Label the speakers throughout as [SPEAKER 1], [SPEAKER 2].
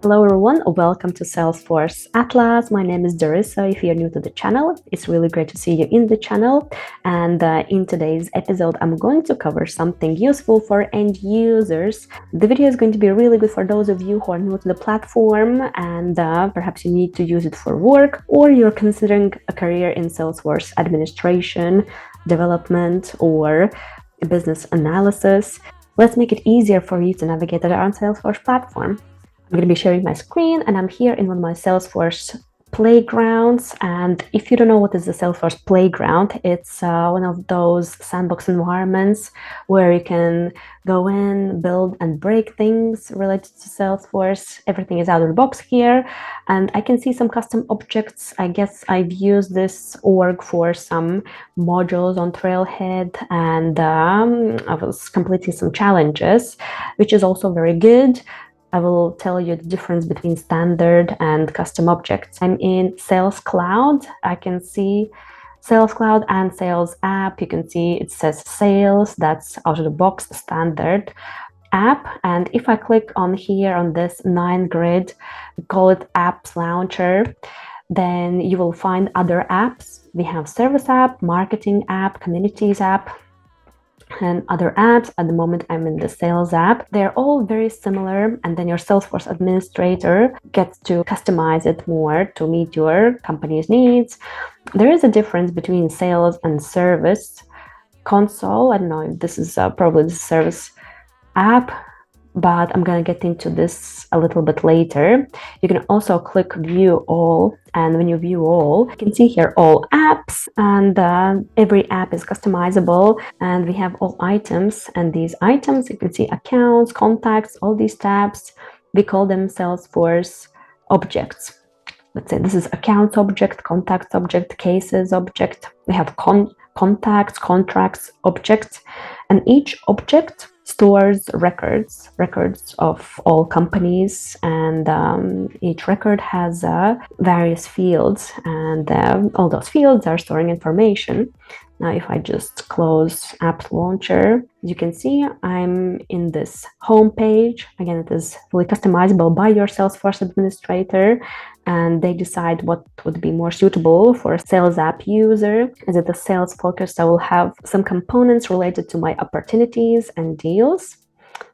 [SPEAKER 1] Hello everyone, welcome to Salesforce Atlas. My name is Darissa. If you're new to the channel, it's really great to see you in the channel. And in today's episode, I'm going to cover something useful for end users. The video is going to be really good for those of you who are new to the platform and perhaps you need to use it for work, or you're considering a career in Salesforce administration, development, or business analysis. Let's make it easier for you to navigate around Salesforce platform. I'm going to be sharing my screen and I'm here in one of my Salesforce playgrounds. And if you don't know what is the Salesforce playground, it's one of those sandbox environments where you can go in, build and break things related to Salesforce. Everything is out of the box here. And I can see some custom objects. I guess I've used this org for some modules on Trailhead, and I was completing some challenges, which is also very good. I will tell you the difference between standard and custom objects. I'm in Sales Cloud. I can see Sales Cloud and Sales App. You can see it says Sales. That's out of the box standard app. And if I click on here on this 9 grid, we call it Apps Launcher, then you will find other apps. We have Service App, Marketing App, Communities App, and other apps. At the moment, I'm in the Sales app. They're all very similar, and then your Salesforce administrator gets to customize it more to meet your company's needs. There is a difference between sales and service console. I don't know if this is probably the service app, but I'm going to get into this a little bit later. You can also click view all, and when you view all, you can see here all apps, and every app is customizable, and we have all items, and these items, you can see accounts, contacts, all these tabs, we call them Salesforce objects. Let's say this is accounts object, contacts object, cases object. We have contacts, contracts object, and each object stores records of all companies, and each record has various fields, and all those fields are storing information. Now, if I just close App Launcher, you can see I'm in this home page. Again, it is fully customizable by your Salesforce administrator, and they decide what would be more suitable for a sales app user. Is it a sales focus? I will have some components related to my opportunities and deals.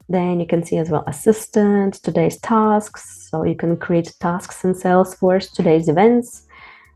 [SPEAKER 1] Then you can see as well assistant, today's tasks. So you can create tasks in Salesforce, today's events,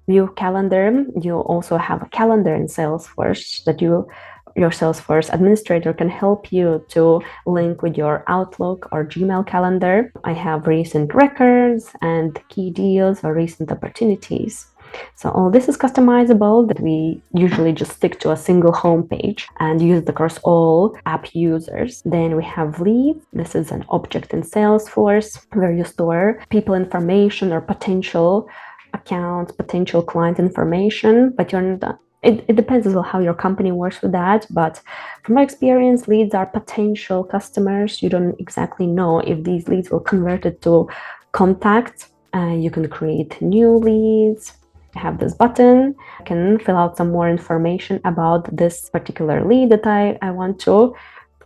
[SPEAKER 1] view calendar. You also have a calendar in Salesforce that your Salesforce administrator can help you to link with your Outlook or Gmail calendar. I have recent records and key deals or recent opportunities. So all this is customizable, that we usually just stick to a single home page and use it across all app users. Then we have leads. This is an object in Salesforce where you store people information or potential accounts, potential client information, but you're not. It depends as well how your company works with that, but from my experience, leads are potential customers. You don't exactly know if these leads will convert it to contacts. You can create new leads. I have this button. I can fill out some more information about this particular lead that I want to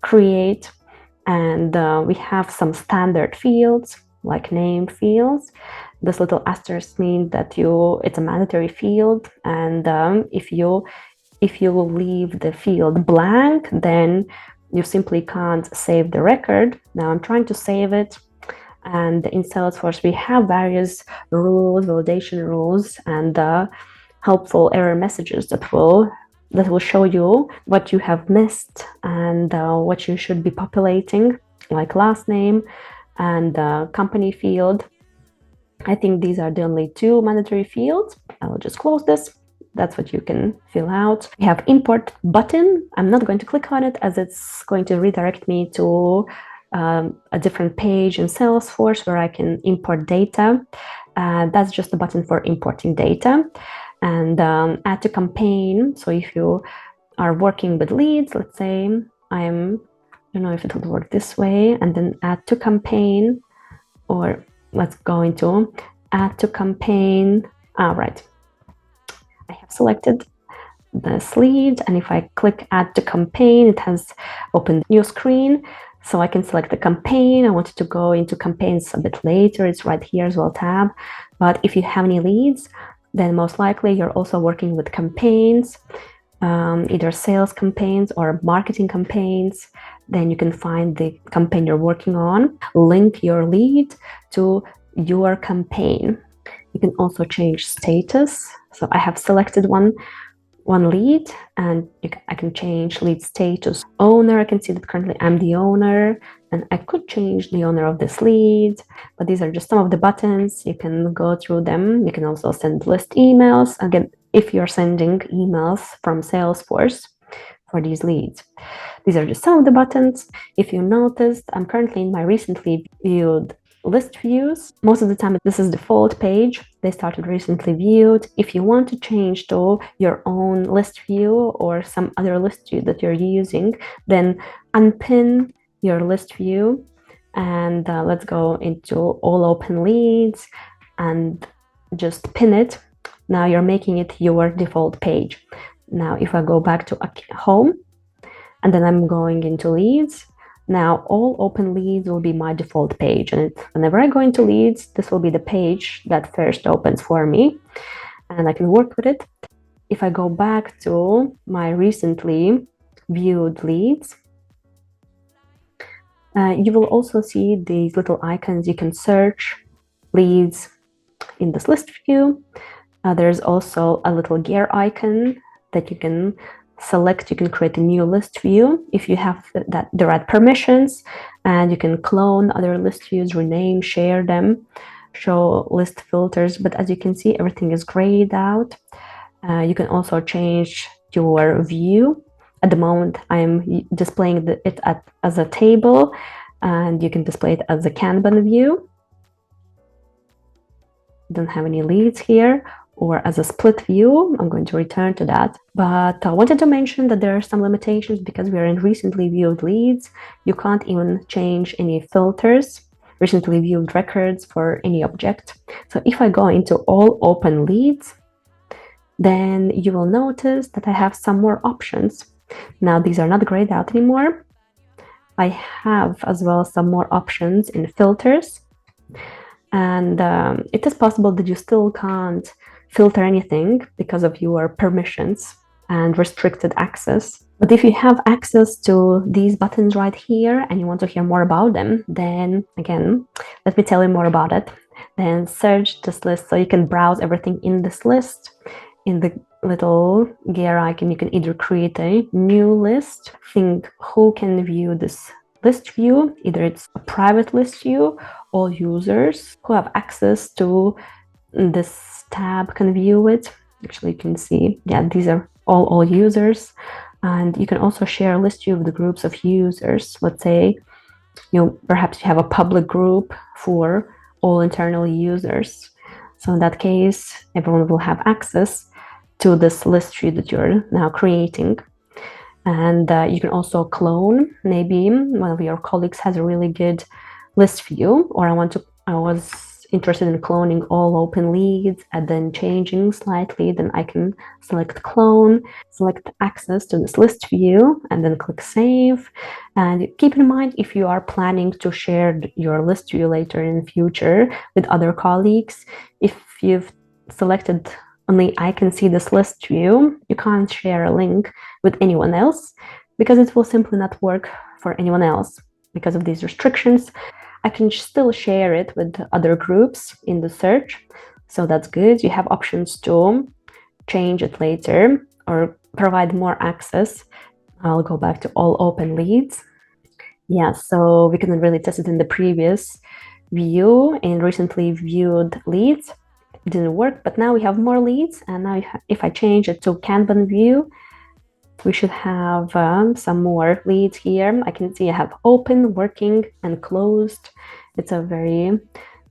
[SPEAKER 1] create. And we have some standard fields, like name fields. This little asterisk means that it's a mandatory field, and if you leave the field blank, then you simply can't save the record. Now I'm trying to save it, and in Salesforce we have various rules, validation rules, and helpful error messages that will show you what you have missed and what you should be populating, like last name and company field. I think these are the only 2 mandatory fields. I will just close this. That's what you can fill out. We have import button. I'm not going to click on it as it's going to redirect me to a different page in Salesforce where I can import data. That's just a button for importing data. And add to campaign. So if you are working with leads, let's say I don't know if it would work this way, and then add to campaign, or let's go into add to campaign. Right. I have selected this lead, and if I click add to campaign, it has opened a new screen. So I can select the campaign. I wanted to go into campaigns a bit later. It's right here as well, tab. But if you have any leads, then most likely you're also working with campaigns, either sales campaigns or marketing campaigns. Then you can find the campaign you're working on, link your lead to your campaign. You can also change status. So I have selected one lead, and I can change lead status. Owner, I can see that currently I'm the owner, and I could change the owner of this lead, but these are just some of the buttons. You can go through them. You can also send list emails. Again, if you're sending emails from Salesforce for these leads. These are just some of the buttons. If you noticed, I'm currently in my recently viewed list views. Most of the time, this is the default page. They started recently viewed. If you want to change to your own list view or some other list view that you're using, then unpin your list view, and let's go into all open leads and just pin it. Now you're making it your default page. Now, if I go back to home, and then I'm going into leads, now all open leads will be my default page. And whenever I go into leads, this will be the page that first opens for me, and I can work with it. If I go back to my recently viewed leads, you will also see these little icons. You can search leads in this list view. There's also a little gear icon that you can select. You can create a new list view if you have the right permissions, and you can clone other list views, rename, share them, show list filters. But as you can see, everything is grayed out. You can also change your view. At the moment, I'm displaying it as a table, and you can display it as a Kanban view. Don't have any leads here, or as a split view. I'm going to return to that. But I wanted to mention that there are some limitations because we are in recently viewed leads. You can't even change any filters, recently viewed records for any object. So if I go into all open leads, then you will notice that I have some more options. Now, these are not grayed out anymore. I have as well some more options in filters. And it is possible that you still can't filter anything because of your permissions and restricted access. But if you have access to these buttons right here and you want to hear more about them, then again, let me tell you more about it. Then search this list, so you can browse everything in this list. In the little gear icon, you can either create a new list, think who can view this list view. Either it's a private list view, all users who have access to this tab can view it. Actually, you can see, yeah, these are all users. And you can also share a list view of the groups of users. Let's say, perhaps you have a public group for all internal users. So in that case, everyone will have access to this list view that you're now creating. And you can also clone. Maybe one of your colleagues has a really good list view, or I was interested in cloning all open leads and then changing slightly. Then I can select clone, select access to this list view, and then click save. And keep in mind, if you are planning to share your list view later in the future with other colleagues, if you've selected only I can see this list view, you can't share a link with anyone else because it will simply not work for anyone else because of these restrictions. I can still share it with other groups in the search, so that's good. You have options to change it later or provide more access. I'll go back to all open leads. Yeah, so we couldn't really test it in the previous view in recently viewed leads. It didn't work, but now we have more leads, and now if I change it to Kanban view, we should have some more leads here. I can see I have open, working, and closed. It's a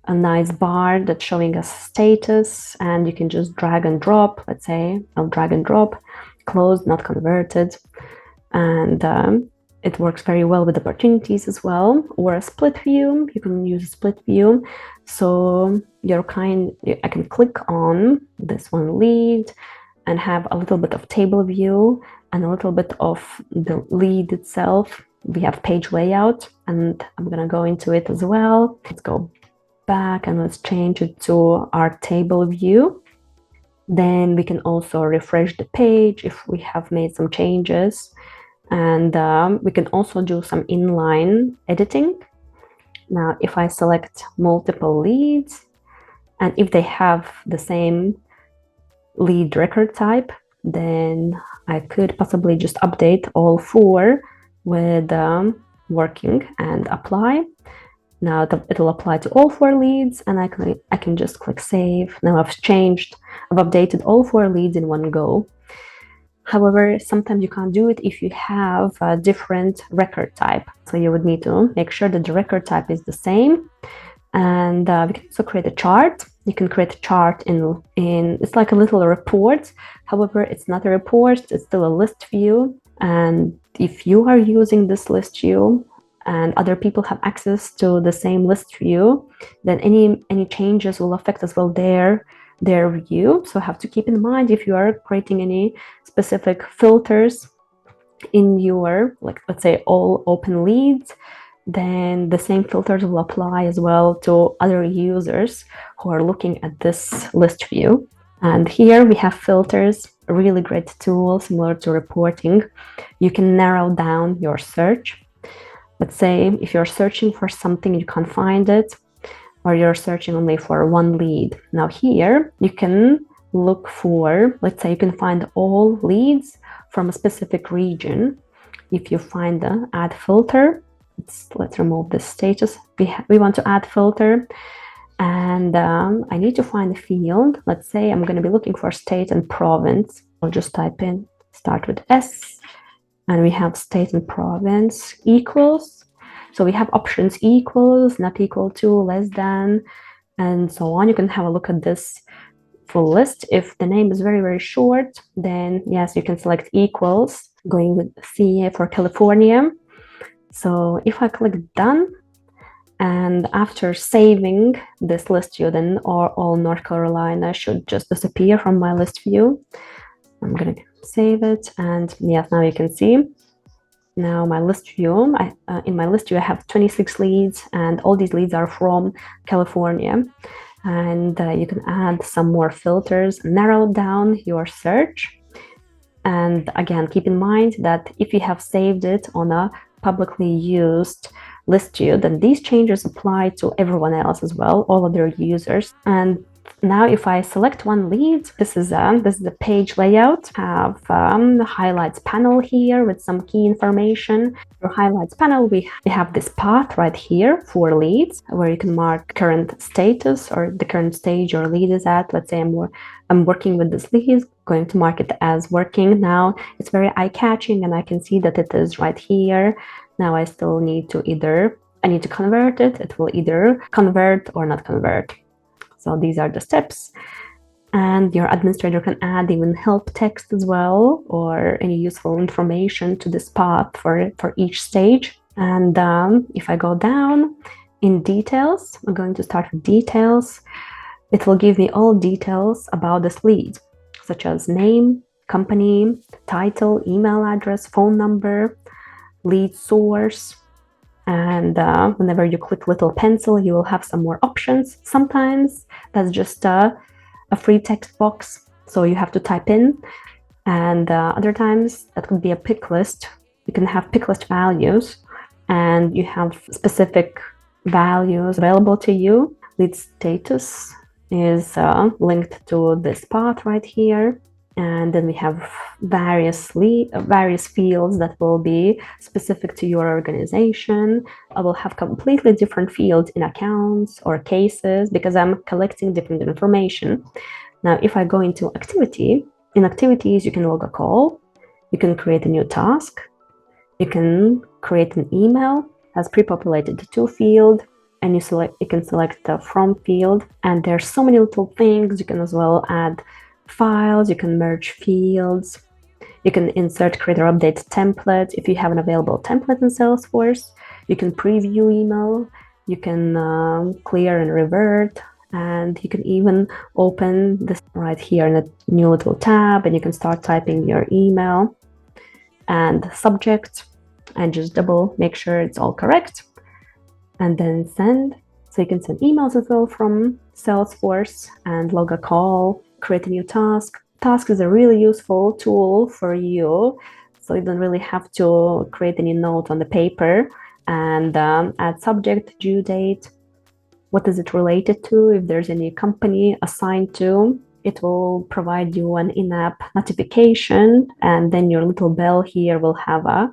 [SPEAKER 1] nice bar that's showing us status, and you can just drag and drop. Let's say I'll drag and drop, closed, not converted, and it works very well with opportunities as well, or a split view. You can use a split view. So I can click on this one lead and have a little bit of table view and a little bit of the lead itself. we have page layout, and I'm gonna go into it as well. Let's go back and let's change it to our table view. Then we can also refresh the page if we have made some changes, and we can also do some inline editing. Now, if I select multiple leads, and if they have the same lead record type, then I could possibly just update all 4 with working and apply. Now it'll apply to all 4 leads, and I can just click save. Now I've updated all 4 leads in one go. However, sometimes you can't do it if you have a different record type. So you would need to make sure that the record type is the same. And we can also create a chart. You can create a chart in it's like a little report. However, it's not a report, it's still a list view. And if you are using this list view and other people have access to the same list view, then any changes will affect as well their view. So have to keep in mind, if you are creating any specific filters in your, like, let's say all open leads, then the same filters will apply as well to other users who are looking at this list view. And here we have filters, a really great tool similar to reporting. You can narrow down your search. Let's say if you're searching for something, you can't find it, or you're searching only for one lead. Now here you can look for, let's say you can find all leads from a specific region. If you find the add filter, let's remove this status. We want to add filter, and I need to find a field. Let's say I'm going to be looking for state and province. I'll just type in, start with S, and we have state and province equals. So we have options equals, not equal to, less than, and so on. You can have a look at this full list. If the name is very, very short, then yes, you can select equals, going with CA for California. So if I click done, and after saving this list view, then all North Carolina should just disappear from my list view. I'm gonna save it, and yes, now you can see now my list view. In my list view, I have 26 leads, and all these leads are from California. And you can add some more filters, narrow down your search. And again, keep in mind that if you have saved it on a publicly used list view, then these changes apply to everyone else as well, all other users. And now if I select one lead, this is the page layout. I have the highlights panel here with some key information. For highlights panel, we have this path right here for leads, where you can mark current status or the current stage your lead is at. Let's say I'm working with this lead, going to mark it as working. Now it's very eye-catching, and I can see that it is right here. Now I still need to convert it. It will either convert or not convert. So these are the steps. And your administrator can add even help text as well, or any useful information to this path for each stage. And if I go down in details, I'm going to start with details. It will give me all details about this lead, such as name, company, title, email address, phone number, lead source. And whenever you click little pencil, you will have some more options. Sometimes that's just a free text box, so you have to type in. And other times that could be a pick list. You can have pick list values, and you have specific values available to you. Lead status is linked to this path right here. And then we have various fields that will be specific to your organization. I will have completely different fields in accounts or cases because I'm collecting different information. Now, if I go into activity, in activities, you can log a call, you can create a new task, you can create an email as pre-populated to field, and you can select the from field. And there's so many little things. You can as well add files, you can merge fields, you can insert, create, or update template. If you have an available template in Salesforce, you can preview email, you can clear and revert, and you can even open this right here in a new little tab, and you can start typing your email and subject. and just double make sure it's all correct, and then send. So you can send emails as well from Salesforce and log a call, create a new task. Task is a really useful tool for you, so you don't really have to create any note on the paper, and add subject, due date, what is it related to, if there's any company assigned to. It will provide you an in-app notification, and then your little bell here will have a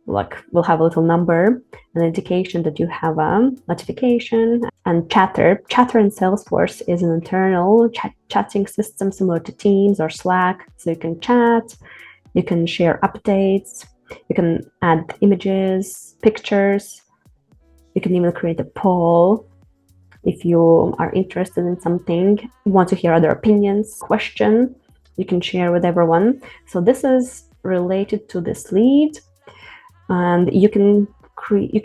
[SPEAKER 1] little number, an indication that you have a notification. And Chatter in Salesforce is an internal chatting system similar to Teams or Slack. So you can chat, you can share updates, you can add images, pictures, you can even create a poll if you are interested in something, want to hear other opinions, question, you can share with everyone. So this is related to this lead, and you can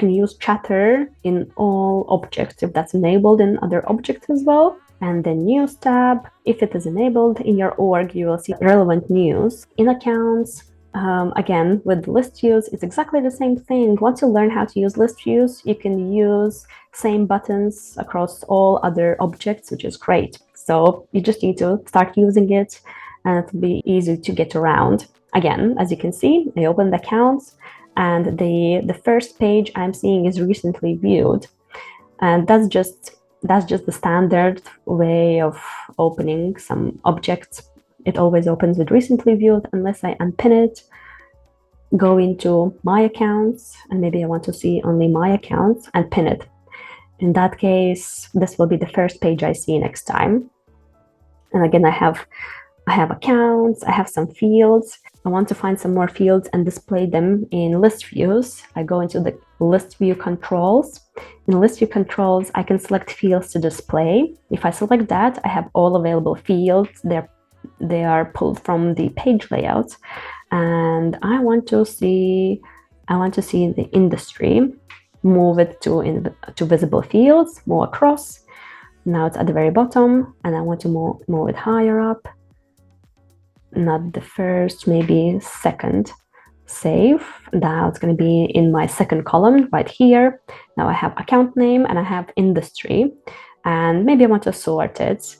[SPEAKER 1] use Chatter in all objects if that's enabled in other objects as well. And the news tab, if it is enabled in your org, you will see relevant news. In accounts, again, with list views, it's exactly the same thing. Once you learn how to use list views, you can use same buttons across all other objects, which is great. So you just need to start using it, and it'll be easy to get around. Again, as you can see, I opened accounts, and the first page I'm seeing is recently viewed, and that's just the standard way of opening some objects. It always opens with recently viewed unless I unpin it, go into my accounts, and maybe I want to see only my accounts, and pin it. In that case, this will be the first page I see next time. And again, I have accounts, I have some fields. I want to find some more fields and display them in list views. I go into the list view controls. In list view controls, I can select fields to display. If I select that, I have all available fields. They are pulled from the page layout, and I want to see the industry. Move it to visible fields, move across. Now it's at the very bottom, and I want to move it higher up. Not the first, maybe second. Save. Now it's going to be in my second column right here. Now I have account name and I have industry, and maybe I want to sort it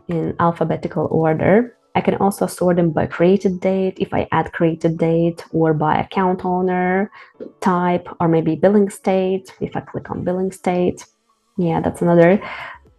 [SPEAKER 1] in alphabetical order. I can also sort them by created date, if I add created date, or by account owner, type, or maybe billing state, if I click on billing state. Yeah, that's another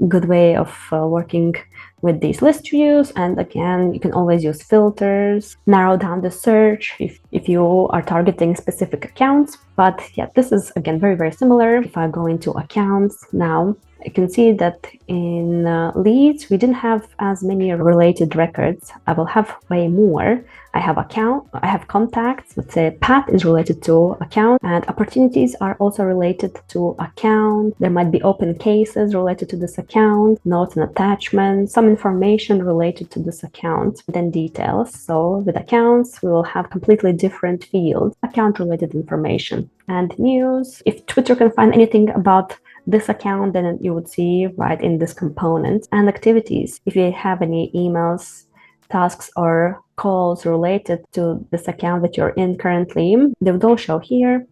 [SPEAKER 1] good way of working with these list views. And again, you can always use filters, narrow down the search if you are targeting specific accounts. But yeah, this is again very, very similar. If I go into accounts now, I can see that in leads, we didn't have as many related records. I will have way more. I have contacts. Let's say path is related to account, and opportunities are also related to account. There might be open cases related to this account, notes and attachments, some information related to this account, then details. So with accounts, we will have completely different fields, account related information. And news, if Twitter can find anything about this account, then you would see right in this component. And activities, if you have any emails, tasks, or calls related to this account that you're in currently, they would all show here.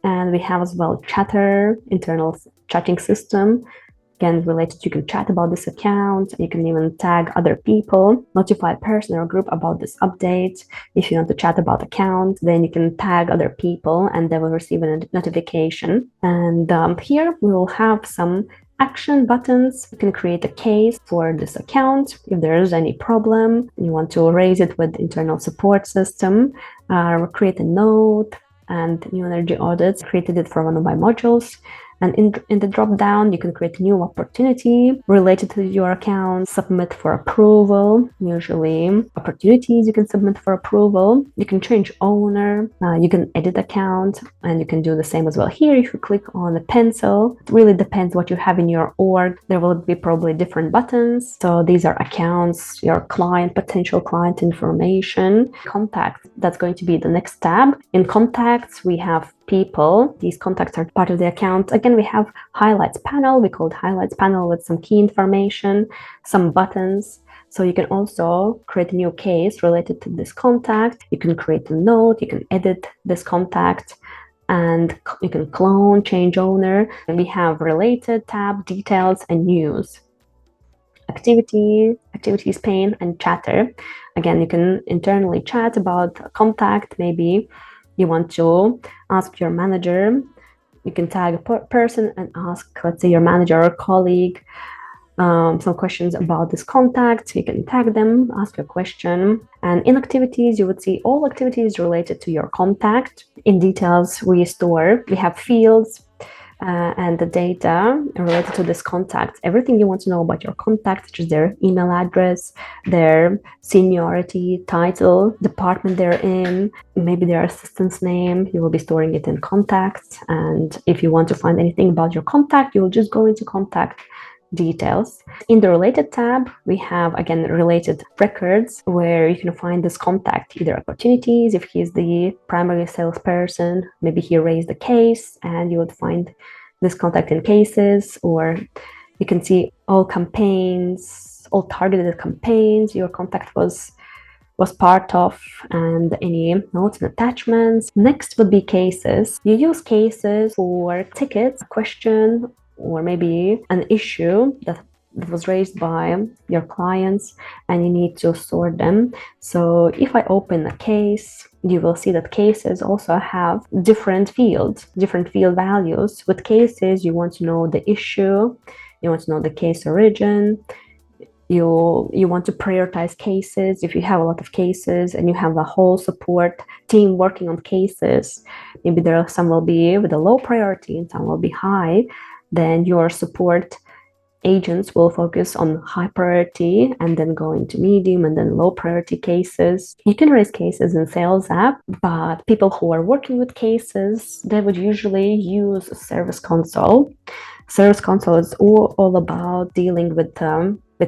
[SPEAKER 1] And we have as well Chatter, internal chatting system. Again, related, you can chat about this account. You can even tag other people, notify a person or group about this update. If you want to chat about account, then you can tag other people and they will receive a notification. And here we will have some action buttons. You can create a case for this account. If there is any problem, you want to raise it with internal support system, create a note, and new energy audits, created it for one of my modules. And in the drop down, you can create a new opportunity related to your account, submit for approval. Usually opportunities you can submit for approval. You can change owner, you can edit account, and you can do the same as well here. If you click on the pencil, it really depends what you have in your org. There will be probably different buttons. So these are accounts, your client, potential client information, contact. That's going to be the next tab. In contacts, we have people. These contacts are part of the account. Again, we have highlights panel. We called highlights panel with some key information, some buttons. So you can also create a new case related to this contact. You can create a note. You can edit this contact. and you can clone, change owner. And we have related tab, details, and news. Activities pane, and chatter. Again, you can internally chat about a contact. Maybe you want to ask your manager. You can tag a person and ask, let's say, your manager or colleague some questions about this contact. You can tag them, ask a question. And in activities, you would see all activities related to your contact. In details, we have fields and the data related to this contact. Everything you want to know about your contact, such as their email address, their seniority, title, department they're in, maybe their assistant's name. You will be storing it in contacts. And if you want to find anything about your contact, you will just go into contact details. In the related tab, we have again related records where you can find this contact, either opportunities, if he's the primary salesperson, maybe he raised a case and you would find this contact in cases, or you can see all campaigns, all targeted campaigns your contact was part of, and any notes and attachments. Next would be cases. You use cases for tickets, question, or maybe an issue that was raised by your clients and you need to sort them. So if I open a case, you will see that cases also have different field values. With cases, you want to know the issue, you want to know the case origin, you want to prioritize cases. If you have a lot of cases and you have a whole support team working on cases, maybe some will be with a low priority and some will be high, then your support agents will focus on high priority and then go into medium and then low priority cases. You can raise cases in Sales app, but people who are working with cases, they would usually use Service Console. Service Console is all about dealing with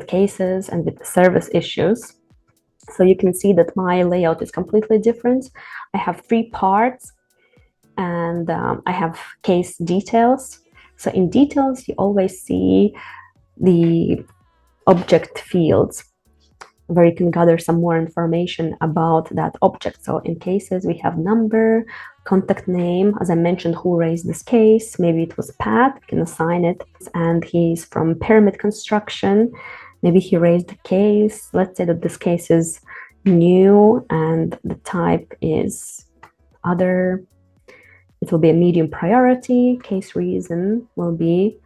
[SPEAKER 1] cases and with service issues. So you can see that my layout is completely different. I have 3 parts and I have case details. So in details, you always see the object fields where you can gather some more information about that object. So in cases, we have number, contact name, as I mentioned, who raised this case. Maybe it was Pat, you can assign it, and he's from Pyramid Construction. Maybe he raised the case. Let's say that this case is new and the type is other. It will be a medium priority. Case reason will be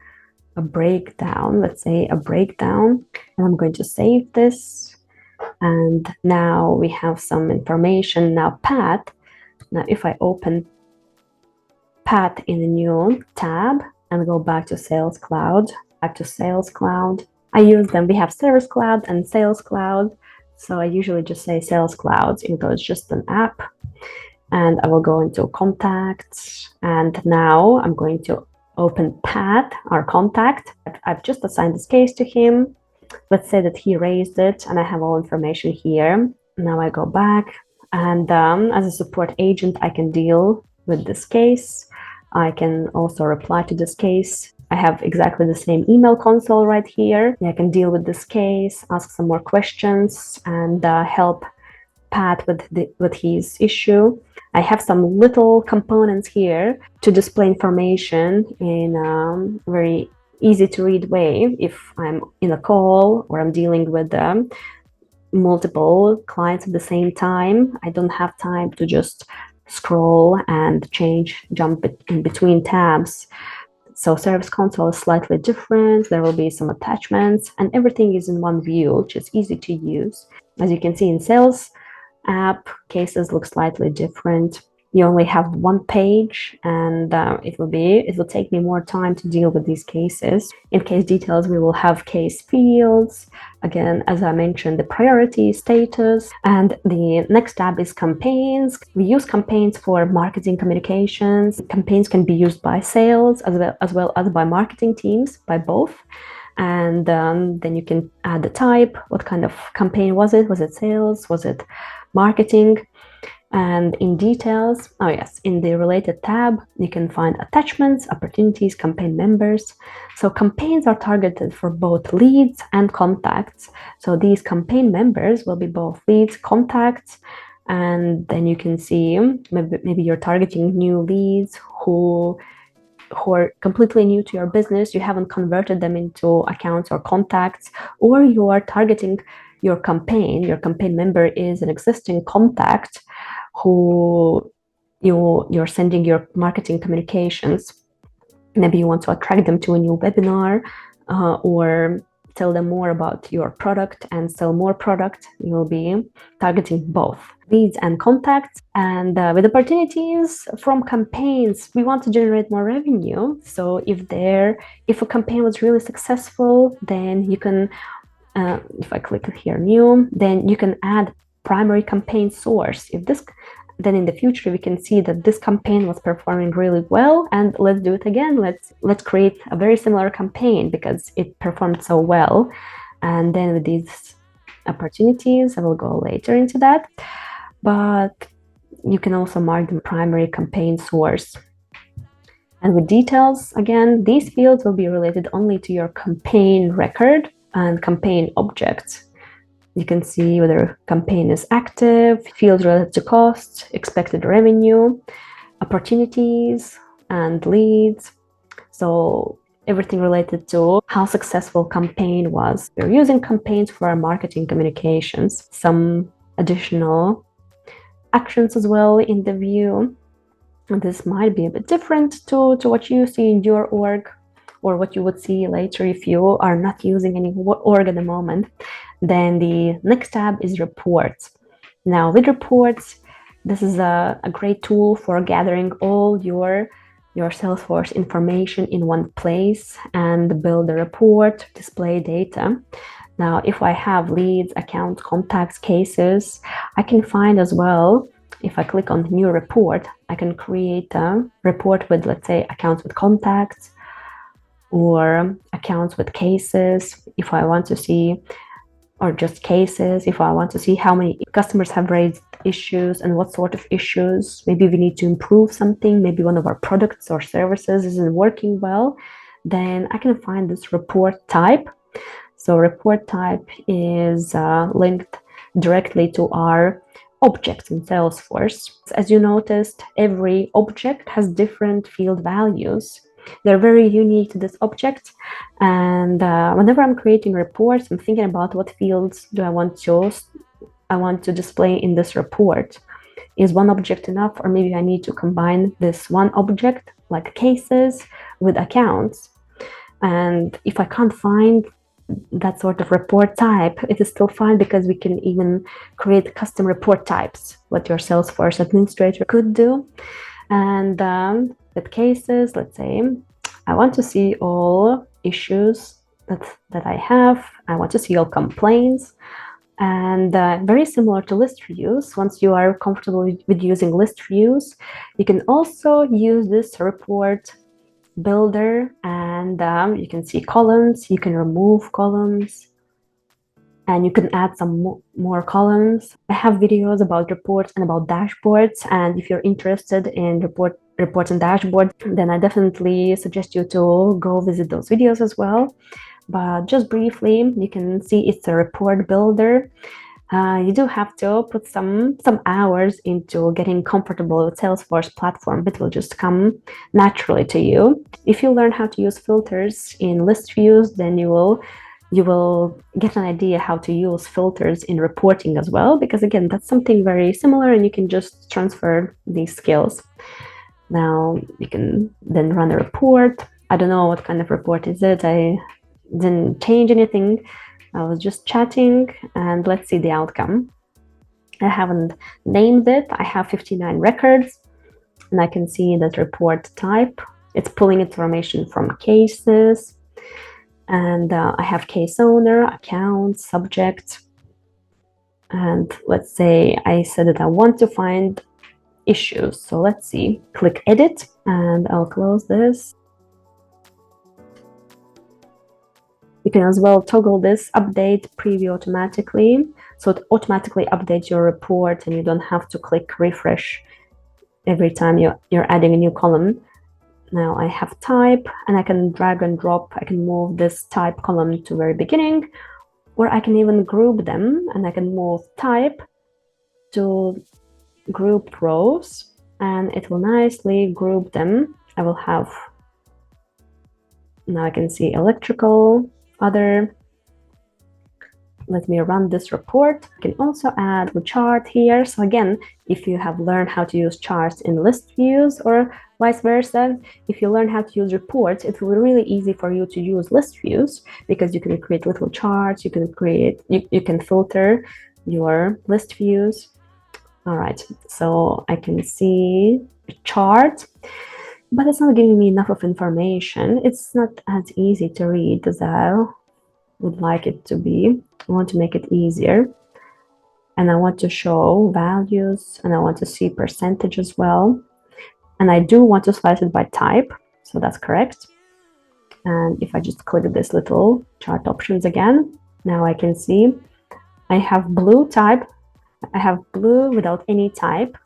[SPEAKER 1] a breakdown, let's say a breakdown. And I'm going to save this. And now we have some information. Now Pat, now if I open Pat in a new tab and go back to Sales Cloud, I use them. We have Service Cloud and Sales Cloud. So I usually just say Sales Cloud, even though it's just an app. And I will go into contacts. And now I'm going to open Pat, our contact. I've just assigned this case to him. Let's say that he raised it and I have all information here. Now I go back and as a support agent, I can deal with this case. I can also reply to this case. I have exactly the same email console right here. I can deal with this case, ask some more questions and help Pat with his issue. I have some little components here to display information in a very easy to read way. If I'm in a call or I'm dealing with multiple clients at the same time, I don't have time to just scroll and jump in between tabs. So Service Console is slightly different. There will be some attachments and everything is in one view, which is easy to use. As you can see in Sales app, cases look slightly different. You only have one page and it will take me more time to deal with these cases. In case details, we will have case fields. Again, as I mentioned, the priority status, and the next tab is campaigns. We use campaigns for marketing communications. Campaigns can be used by sales as well as by marketing teams, by both. And then you can add the type. What kind of campaign was it? Was it sales? Was it marketing? And in details, in the related tab, you can find attachments, opportunities, campaign members. So campaigns are targeted for both leads and contacts. So these campaign members will be both leads, contacts, And then you can see maybe you're targeting new leads who are completely new to your business. You haven't converted them into accounts or contacts, or you are targeting your campaign member is an existing contact who you're sending your marketing communications. Maybe you want to attract them to a new webinar, or tell them more about your product and sell more product. You'll be targeting both leads and contacts. And with opportunities from campaigns, we want to generate more revenue. So if a campaign was really successful, then you can, if I click here new, then you can add primary campaign source. Then in the future we can see that this campaign was performing really well, and let's do it again. Let's create a very similar campaign because it performed so well. And then with these opportunities, I will go later into that, but you can also mark the primary campaign source. And with details, again, these fields will be related only to your campaign record and campaign objects. You can see whether campaign is active, fields related to cost, expected revenue, opportunities, and leads. So everything related to how successful campaign was. We're using campaigns for our marketing communications. Some additional actions as well in the view. And this might be a bit different to what you see in your org, or what you would see later if you are not using any org at the moment. Then the next tab is reports. Now with reports, this is a great tool for gathering all your Salesforce information in one place and build a report, display data. Now, if I have leads, accounts, contacts, cases, I can find as well, if I click on new report, I can create a report with, let's say, accounts with contacts or accounts with cases, if I want to see, or just cases, if I want to see how many customers have raised issues and what sort of issues. Maybe we need to improve something, maybe one of our products or services isn't working well, then I can find this report type. So report type is linked directly to our objects in Salesforce. As you noticed, every object has different field values. They're very unique to this object, and whenever I'm creating reports, I'm thinking about what fields do I want to display in this report. Is one object enough, or maybe I need to combine this one object, like cases, with accounts? And if I can't find that sort of report type, it is still fine, because we can even create custom report types, what your Salesforce administrator could do. And with cases, let's say I want to see all issues that I have. I want to see all complaints. And very similar to list views, once you are comfortable with using list views, you can also use this report builder, and you can see columns, you can remove columns, and you can add some more columns. I have videos about reports and about dashboards, and if you're interested in reports and dashboards, then I definitely suggest you to go visit those videos as well. But just briefly, you can see it's a report builder. You do have to put some hours into getting comfortable with Salesforce platform, but it will just come naturally to you. If you learn how to use filters in list views, then you will get an idea how to use filters in reporting as well, because again, that's something very similar, and you can just transfer these skills. Now you can then run a report. I don't know what kind of report is it. I didn't change anything. I was just chatting, and let's see the outcome. I haven't named it. I have 59 records, and I can see that report type. It's pulling information from cases, and I have case owner, account, subject. And let's say I said that I want to find issues. So let's see, click edit, and I'll close this. You can as well toggle this update preview automatically, so it automatically updates your report and you don't have to click refresh every time you're adding a new column. Now I have type, and I can drag and drop. I can move this type column to very beginning, or I can even group them, and I can move type to group rows, and it will nicely group them. I will have, now I can see electrical, other. Let me run this report. I can also add a chart here. So again, if you have learned how to use charts in list views or vice versa, if you learn how to use reports, it will be really easy for you to use list views, because you can create little charts, you can filter your list views. All right, so I can see a chart, but it's not giving me enough of information. It's not as easy to read as I would like it to be. I want to make it easier, and I want to show values, and I want to see percentage as well, and I do want to slice it by type, so that's correct. And if I just click this little chart options again, now I can see I have blue type. I have blue without any type,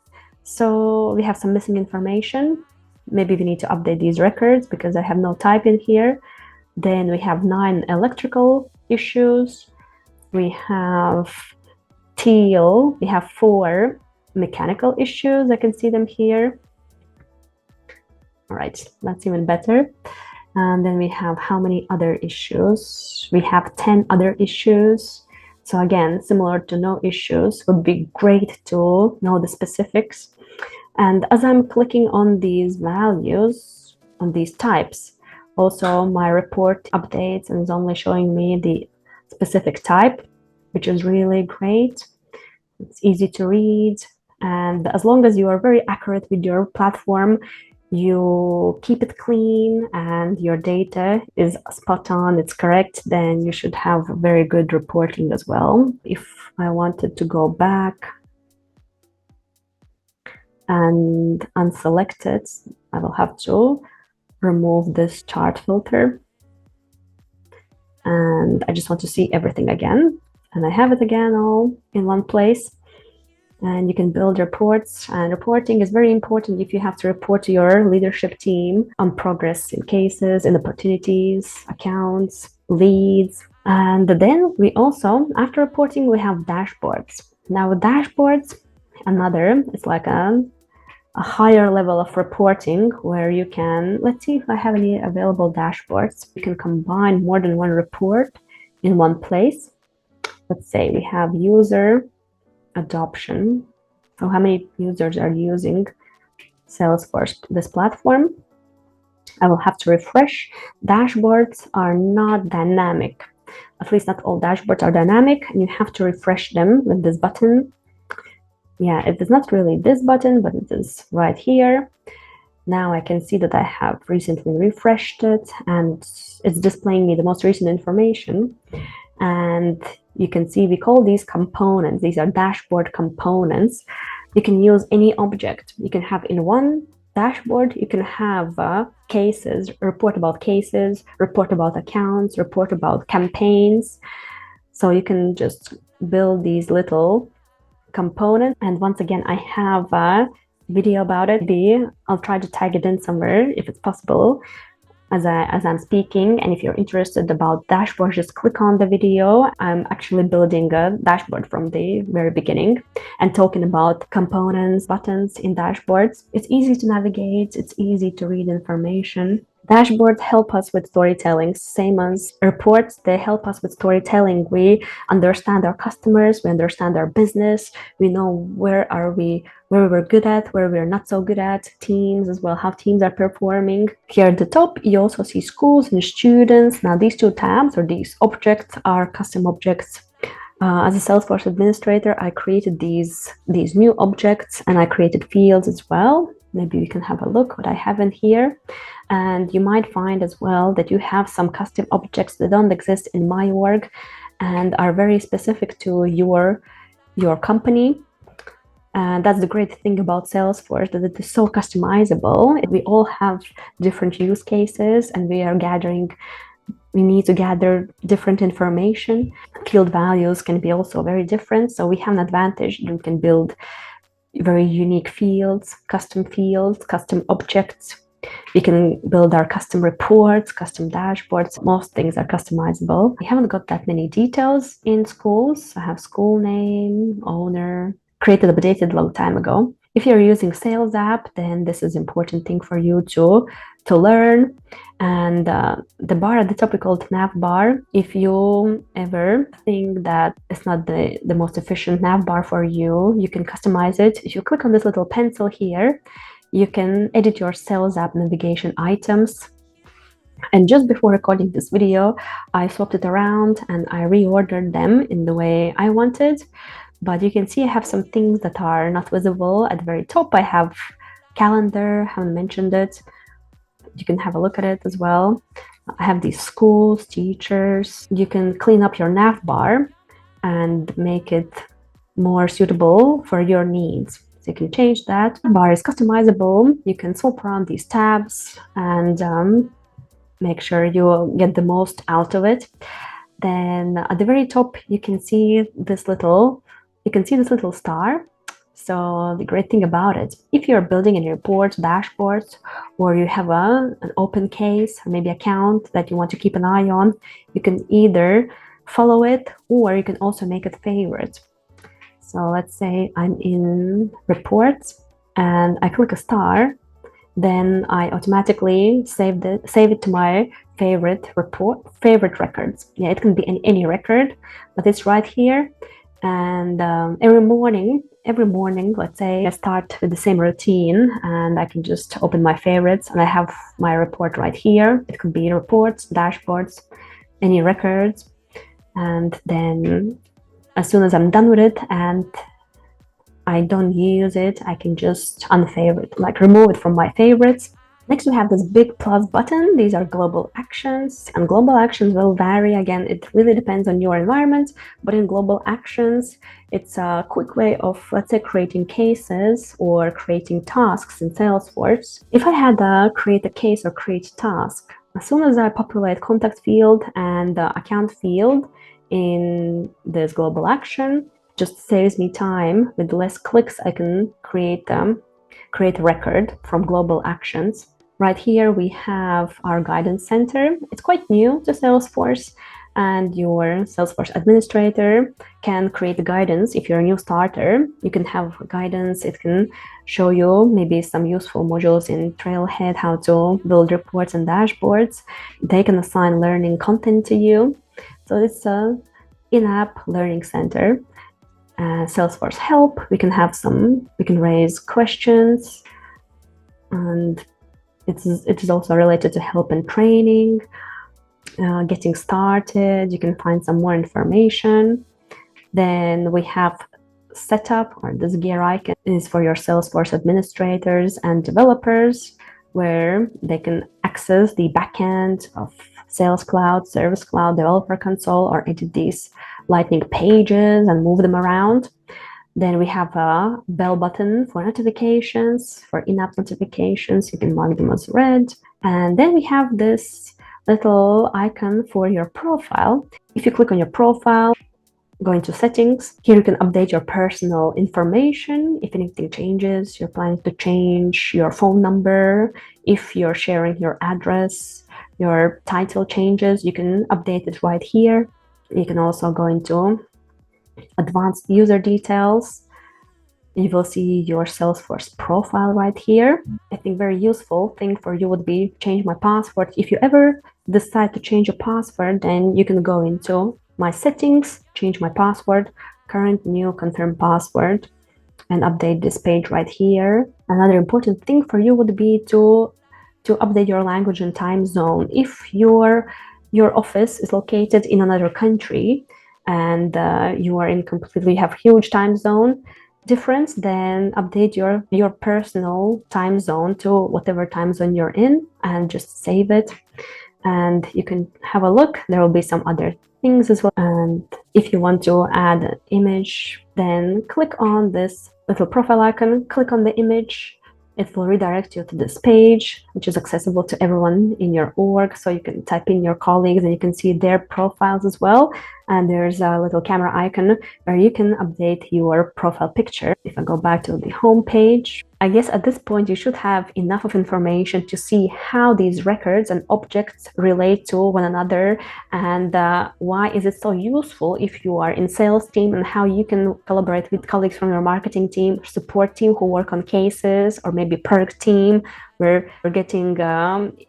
[SPEAKER 1] so we have some missing information. Maybe we need to update these records because I have no type in here. Then we have 9 electrical issues. We have teal. We have 4 mechanical issues. I can see them here. All right, that's even better. And then we have how many other issues? We have 10 other issues. So again, similar to no issues, would be great to know the specifics. And as I'm clicking on these values, on these types, also my report updates and is only showing me the specific type, which is really great. It's easy to read. And as long as you are very accurate with your platform, you keep it clean and your data is spot on, it's correct, then you should have very good reporting as well. If I wanted to go back and unselect it, I will have to remove this chart filter. And I just want to see everything again. And I have it again all in one place. And you can build reports, and reporting is very important if you have to report to your leadership team on progress in cases, in opportunities, accounts, leads. And then we also, after reporting, we have dashboards. Now dashboards, it's like a higher level of reporting where you can, let's see if I have any available dashboards. You can combine more than one report in one place. Let's say we have user adoption. So how many users are using Salesforce, this platform? I will have to refresh. Dashboards are not dynamic. At least not all dashboards are dynamic, and you have to refresh them with this button. Yeah, it is not really this button, but it is right here. Now I can see that I have recently refreshed it, and it's displaying me the most recent information. And you can see we call these components. These are dashboard components. You can use any object. You can have in one dashboard, you can have cases, report about cases, report about accounts, report about campaigns. So you can just build these little components. And once again, I have a video about it. I'll try to tag it in somewhere if it's possible as I'm speaking. And if you're interested about dashboards, just click on the video. I'm actually building a dashboard from the very beginning and talking about components, buttons in dashboards. It's easy to navigate, it's easy to read information. Dashboards help us with storytelling, same as reports. They help us with storytelling. We understand our customers, we understand our business, we know where we're good at, where we're not so good at, teams as well, how teams are performing. Here at the top, you also see schools and students. Now these two tabs or these objects are custom objects. As a Salesforce administrator, I created these new objects, and I created fields as well. Maybe we can have a look what I have in here. And you might find as well that you have some custom objects that don't exist in my org and are very specific to your company. And that's the great thing about Salesforce, that it is so customizable. We all have different use cases, and we need to gather different information. Field values can be also very different. So we have an advantage. You can build very unique fields, custom objects. We can build our custom reports, custom dashboards. Most things are customizable. We haven't got that many details in schools. I have school name, owner, created, updated a long time ago. If you're using Sales app, then this is important thing for you to learn. And the bar at the top is called nav bar. If you ever think that it's not the most efficient nav bar for you, you can customize it. If you click on this little pencil here, you can edit your Sales app navigation items. And just before recording this video, I swapped it around and I reordered them in the way I wanted. But you can see I have some things that are not visible at the very top. I have calendar, haven't mentioned it. You can have a look at it as well. I have these schools, teachers. You can clean up your nav bar and make it more suitable for your needs. So you can change that. The bar is customizable. You can swap around these tabs and make sure you get the most out of it. Then at the very top, you can see this little star. So the great thing about it, if you're building any reports, dashboards, or you have an open case or maybe account that you want to keep an eye on, you can either follow it or you can also make it favorite. So let's say I'm in reports and I click a star, then I automatically save it to my favorite records. Yeah, it can be any record, but it's right here. And every morning, let's say I start with the same routine and I can just open my favorites and I have my report right here. It could be reports, dashboards, any records. And then as soon as I'm done with it and I don't use it, I can just unfavorite, like remove it from my favorites. Next, we have this big plus button. These are global actions, and global actions will vary. Again, it really depends on your environment, but in global actions, it's a quick way of, let's say, creating cases or creating tasks in Salesforce. If I had create a case or create task, as soon as I populate contact field and the account field in this global action, just saves me time. With less clicks, I can create a record from global actions. Right here, we have our guidance center. It's quite new to Salesforce, and your Salesforce administrator can create the guidance. If you're a new starter, you can have guidance. It can show you maybe some useful modules in Trailhead, how to build reports and dashboards. They can assign learning content to you. So it's an in-app learning center. Salesforce help, we can raise questions, and it is also related to help and training, getting started. You can find some more information. Then we have setup, or this gear icon is for your Salesforce administrators and developers, where they can access the backend of Sales Cloud, Service Cloud, Developer Console, or edit these Lightning pages and move them around. Then we have a bell button for notifications, for in-app notifications. You can mark them as red. And then we have this little icon for your profile. If you click on your profile, go into settings. Here you can update your personal information. If anything changes, you're planning to change your phone number. If you're sharing your address, your title changes, you can update it right here. You can also go into advanced user details. You will see your Salesforce profile right here. I think very useful thing for you would be change my password. If you ever decide to change your password, then you can go into my settings, change my password, current, new, confirm password, and update this page right here. Another important thing for you would be to update your language and time zone. If your office is located in another country and you have huge time zone difference, then update your personal time zone to whatever time zone you're in and just save it. And you can have a look. There will be some other things as well. And if you want to add an image, then click on this little profile icon, click on the image. It will redirect you to this page, which is accessible to everyone in your org. So you can type in your colleagues and you can see their profiles as well. And there's a little camera icon where you can update your profile picture. If I go back to the home page, I guess at this point you should have enough of information to see how these records and objects relate to one another, and why is it so useful if you are in sales team, and how you can collaborate with colleagues from your marketing team, support team who work on cases, or maybe product team where we're getting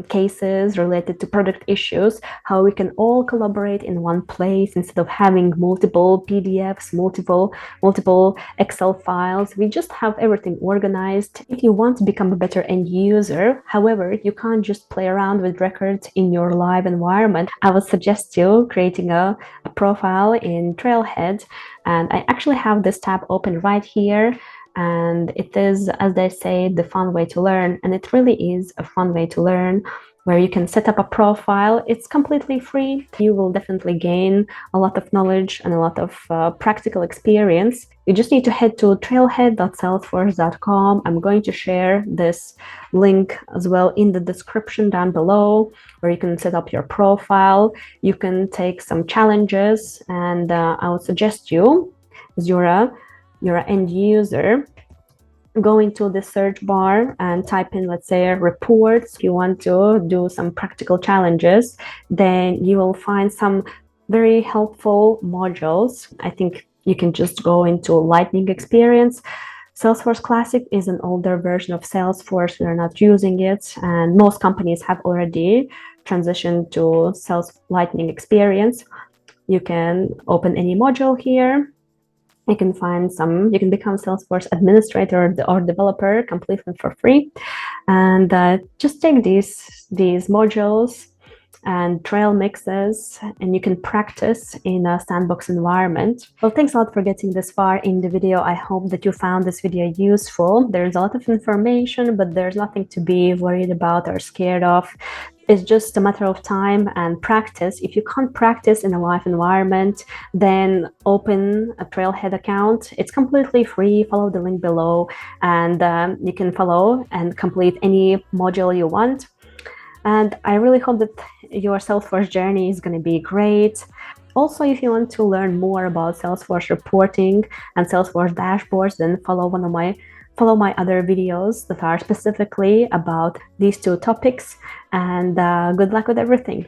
[SPEAKER 1] cases related to product issues, how we can all collaborate in one place instead of having multiple PDFs, multiple Excel files. We just have everything organized. If you want to become a better end user, however, you can't just play around with records in your live environment. I would suggest you creating a profile in Trailhead, and I actually have this tab open right here. And it is, as they say, the fun way to learn. And it really is a fun way to learn, where you can set up a profile. It's completely free. You will definitely gain a lot of knowledge and a lot of practical experience. You just need to head to trailhead.salesforce.com. I'm going to share this link as well in the description down below, where you can set up your profile. You can take some challenges, and I would suggest you, as you're an end user, go into the search bar and type in, let's say, reports. If you want to do some practical challenges, then you will find some very helpful modules. I think you can just go into Lightning Experience. Salesforce Classic is an older version of Salesforce. We're not using it, and most companies have already transitioned to Lightning Experience. You can open any module here. You can become Salesforce administrator or developer completely for free, and just take these modules and trail mixes, and you can practice in a sandbox environment. Well, thanks a lot for getting this far in the video. I hope that you found this video useful. There's a lot of information, but there's nothing to be worried about or scared of. It's just a matter of time and practice. If you can't practice in a live environment, then open a Trailhead account. It's completely free. Follow the link below, and you can follow and complete any module you want. And I really hope that your Salesforce journey is going to be great. Also, if you want to learn more about Salesforce reporting and Salesforce dashboards, then follow my other videos that are specifically about these two topics. And good luck with everything.